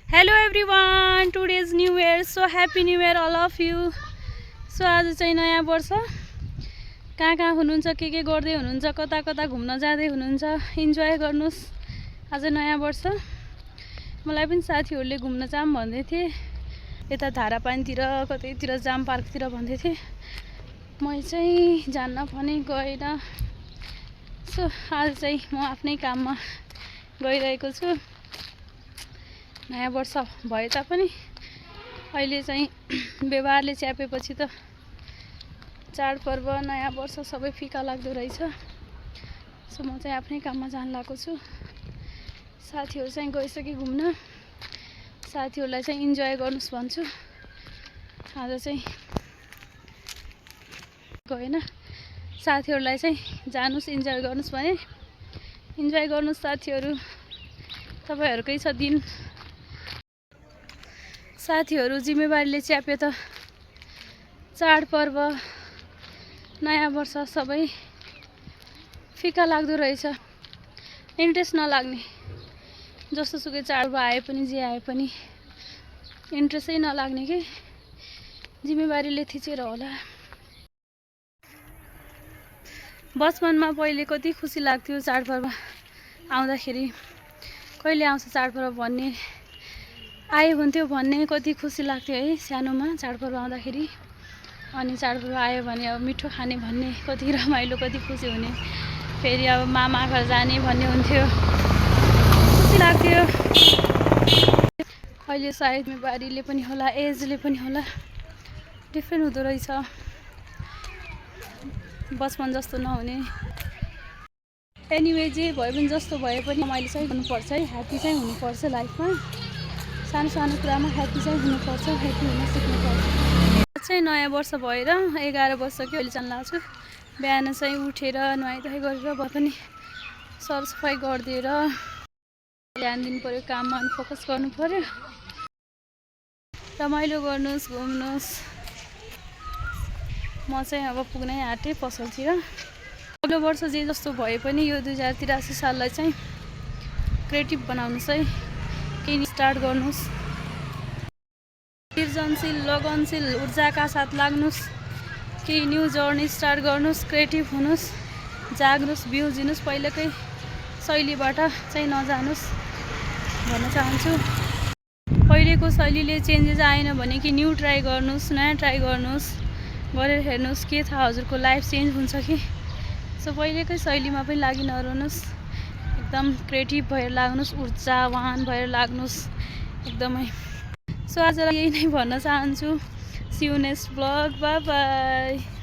Hello everyone, today is New Year, so happy New Year all of you. So आज चाहिँ नयाँ वर्ष, कहाँ कहाँ हुनुहुन्छ, के गर्दै हुनुहुन्छ, कता कता घुम्न जाँदै हुनुहुन्छ, इन्जॉय गर्नुस्। आज नयाँ वर्ष। मलाई पनि साथीहरूले घुम्न जाम भन्दै थिए, यता धारापानीतिर कतैतिर जाम पार्कतिर भन्दै थिए। म चाहिँ जान्न भने गएन। सो आज चाहिँ म आफ्नै काममा गइरहेको छु। नयाँ वर्ष भए तापनि अहिले चाहिँ व्यवहारले च्यापेपछि त चाडपर्व नयाँ वर्ष सबै फिका लाग्दो रहेछ। सो म चाहिँ आफ्नै काममा जान लागेको छु। साथीहरू चाहिँ गइसके घुम्न, साथीहरूलाई चाहिँ इन्जॉय गर्नुस् भन्छु। आज चाहिँ गएन, साथीहरूलाई चाहिँ जानुस् इन्जॉय गर्नुस् भने इन्जॉय गर्नुस्। साथीहरू तपाईहरुकै छ दिन। साथीहरू जिम्मेवारीले च्याप्यो त चाडपर्व नयाँ वर्ष सबै फिका लाग्दो रहेछ। इन्ट्रेस्ट नलाग्ने, जस्तो सुकै चाडपर्व आए पनि जे आए पनि इन्ट्रेस्टै नलाग्ने के जिम्मेवारीले थिचेर होला। बचपनमा पहिले कति खुसी लाग्थ्यो चाडपर्व आउँदाखेरि, कहिले आउँछ चाडपर्व भन्ने आयो हुन्थ्यो भन्ने कति खुसी लाग्थ्यो है सानोमा चाडपर्व आउँदाखेरि। अनि चाडपर्व आयो भने अब मिठो खाने भन्ने कति रमाइलो, कति खुसी हुने, फेरि अब मामा घर जाने भन्ने हुन्थ्यो, खुसी लाग्थ्यो। अहिले सायद जिम्मेवारीले पनि होला, एजले पनि होला, डिफ्रेन्ट हुँदो रहेछ, बचपन जस्तो नहुने। एनिवे जे भए पनि जस्तो भए पनि रमाइलो चाहिँ हुनुपर्छ है, ह्याप्पी चाहिँ हुनुपर्छ लाइफमा। सानो सानो कुरामा ह्याप्पी चाहिँ हुनुपर्छ, ह्याप्पी हुन सिक्नुपर्छ। चाहिँ नयाँ वर्ष भएर 11 वर्ष के अहिले जान लाग्छु। बिहान चाहिँ उठेर नुहाइधुवाइ गरेर भए पनि सरसफाइ गरिदिएर ध्यान दिनु पर्यो, काममा फोकस गर्नु पर्यो। रमाइलो गर्नुस्, घुम्नुस्। म चाहिँ अब पुग्नै आँटे पसलतिर। अघिल्लो वर्ष जे जस्तो भए पनि यो 2083 साललाई चाहिँ क्रिएटिभ बनाउनुस् है, केही स्टार्ट गर्नुस्। सृजनशील लगनशील ऊर्जाका साथ लाग्नुस्, केही न्यू जर्नी स्टार्ट गर्नुस्, क्रिएटिभ हुनुस्, जाग्नुस्, बिउजिनुस्, पहिलेकै शैलीबाट चाहिँ नजानुस् भन्न चाहन्छु। पहिलेको शैलीले चेन्जेस आएन भने कि न्यू ट्राई गर्नुस्, नयाँ ट्राई गर्नुस्, गरेर हेर्नुस् के थाहा हजुरको लाइफ चेन्ज हुन्छ कि। सो पहिलेकै शैलीमा पनि लागि नरहनुस्, एकदम क्रिएटिभ भएर लाग्नुस्, ऊर्जावान भएर लाग्नुस् एकदमै। सो आज यही नै भन्न चाहन्छु। See you next blog, bye by.